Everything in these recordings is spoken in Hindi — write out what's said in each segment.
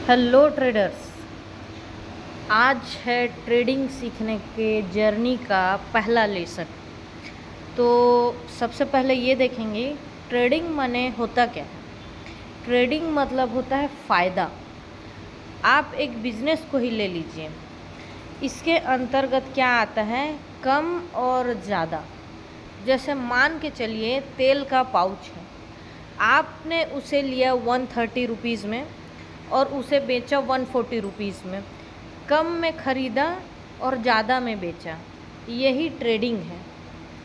हेलो ट्रेडर्स, आज है ट्रेडिंग सीखने के जर्नी का पहला लेसन। तो सबसे पहले ये देखेंगे ट्रेडिंग माने होता क्या है। ट्रेडिंग मतलब होता है फ़ायदा। आप एक बिज़नेस को ही ले लीजिए, इसके अंतर्गत क्या आता है, कम और ज़्यादा। जैसे मान के चलिए तेल का पाउच है, आपने उसे लिया 130 रुपीज़ में और उसे बेचा 140 रुपीज़ में। कम में ख़रीदा और ज़्यादा में बेचा, यही ट्रेडिंग है।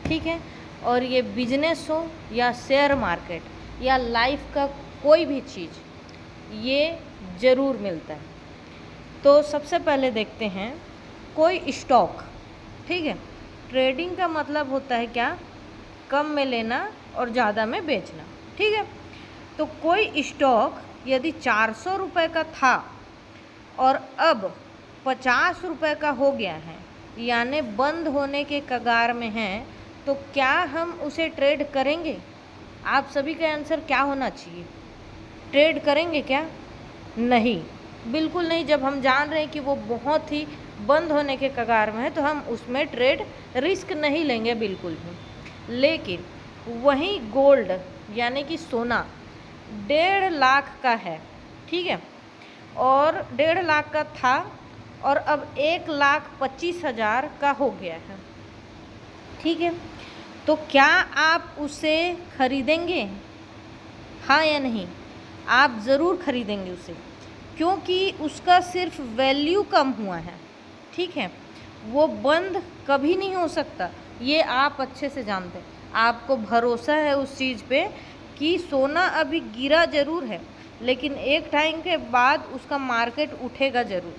ठीक है। और ये बिजनेस हो या शेयर मार्केट या लाइफ का कोई भी चीज़, ये ज़रूर मिलता है। तो सबसे पहले देखते हैं कोई स्टॉक। ठीक है। ट्रेडिंग का मतलब होता है क्या, कम में लेना और ज़्यादा में बेचना। ठीक है। तो कोई स्टॉक यदि 400 रुपये का था और अब 50 रुपये का हो गया है, यानी बंद होने के कगार में है, तो क्या हम उसे ट्रेड करेंगे? आप सभी का आंसर क्या होना चाहिए? ट्रेड करेंगे क्या? नहीं, बिल्कुल नहीं। जब हम जान रहे हैं कि वो बहुत ही बंद होने के कगार में है, तो हम उसमें ट्रेड रिस्क नहीं लेंगे बिल्कुल भी। लेकिन वहीं गोल्ड यानी कि सोना 1.5 लाख का है। ठीक है। और 1.5 लाख का था और अब 1,25,000 का हो गया है। ठीक है। तो क्या आप उसे खरीदेंगे? हाँ या नहीं? आप ज़रूर खरीदेंगे उसे, क्योंकि उसका सिर्फ वैल्यू कम हुआ है। ठीक है। वो बंद कभी नहीं हो सकता, ये आप अच्छे से जानते हैं। आपको भरोसा है उस चीज़ पे कि सोना अभी गिरा ज़रूर है, लेकिन एक टाइम के बाद उसका मार्केट उठेगा ज़रूर।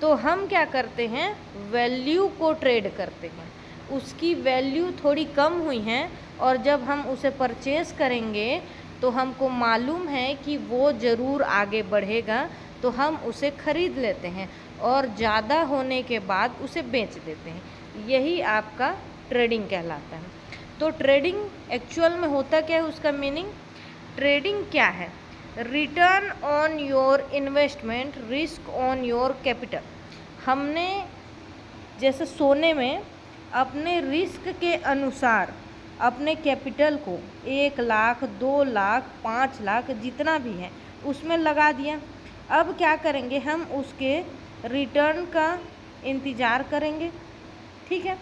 तो हम क्या करते हैं, वैल्यू को ट्रेड करते हैं। उसकी वैल्यू थोड़ी कम हुई है और जब हम उसे परचेज़ करेंगे तो हमको मालूम है कि वो ज़रूर आगे बढ़ेगा, तो हम उसे ख़रीद लेते हैं और ज़्यादा होने के बाद उसे बेच देते हैं। यही आपका ट्रेडिंग कहलाता है। तो ट्रेडिंग एक्चुअल में होता क्या है, उसका मीनिंग, ट्रेडिंग क्या है, return on your investment, risk on your capital. हमने जैसे सोने में अपने रिस्क के अनुसार अपने कैपिटल को 1 लाख, 2 लाख, 5 लाख जितना भी है उसमें लगा दिया। अब क्या करेंगे, हम उसके रिटर्न का इंतज़ार करेंगे। ठीक है।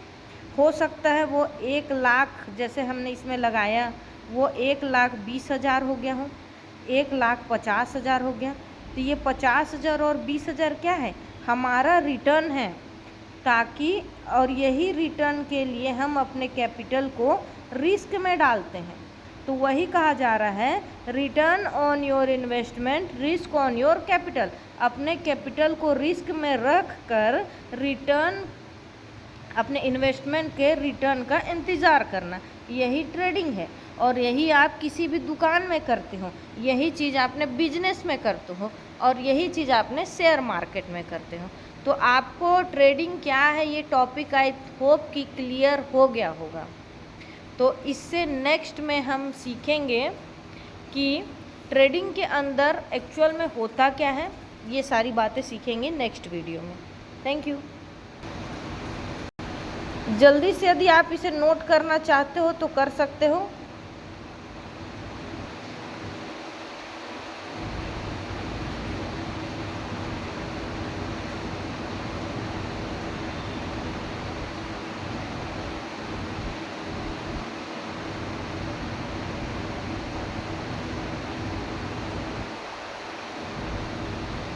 हो सकता है वो 1 लाख जैसे हमने इसमें लगाया, वो 1,20,000 हो गया हो, 1,50,000 हो गया। तो ये 50,000 और 20,000 क्या है, हमारा रिटर्न है। ताकि और यही रिटर्न के लिए हम अपने कैपिटल को रिस्क में डालते हैं। तो वही कहा जा रहा है, return on your investment, risk on your capital. अपने कैपिटल को रिस्क में रख कर रिटर्न, अपने इन्वेस्टमेंट के रिटर्न का इंतज़ार करना, यही ट्रेडिंग है। और यही आप किसी भी दुकान में करते हो, यही चीज़ आपने बिजनेस में करते हो, और यही चीज़ आपने शेयर मार्केट में करते हो। तो आपको ट्रेडिंग क्या है ये टॉपिक आई होप कि क्लियर हो गया होगा। तो इससे नेक्स्ट में हम सीखेंगे कि ट्रेडिंग के अंदर एक्चुअल में होता क्या है, ये सारी बातें सीखेंगे नेक्स्ट वीडियो में। Thank you. जल्दी से यदि आप इसे नोट करना चाहते हो तो कर सकते हो।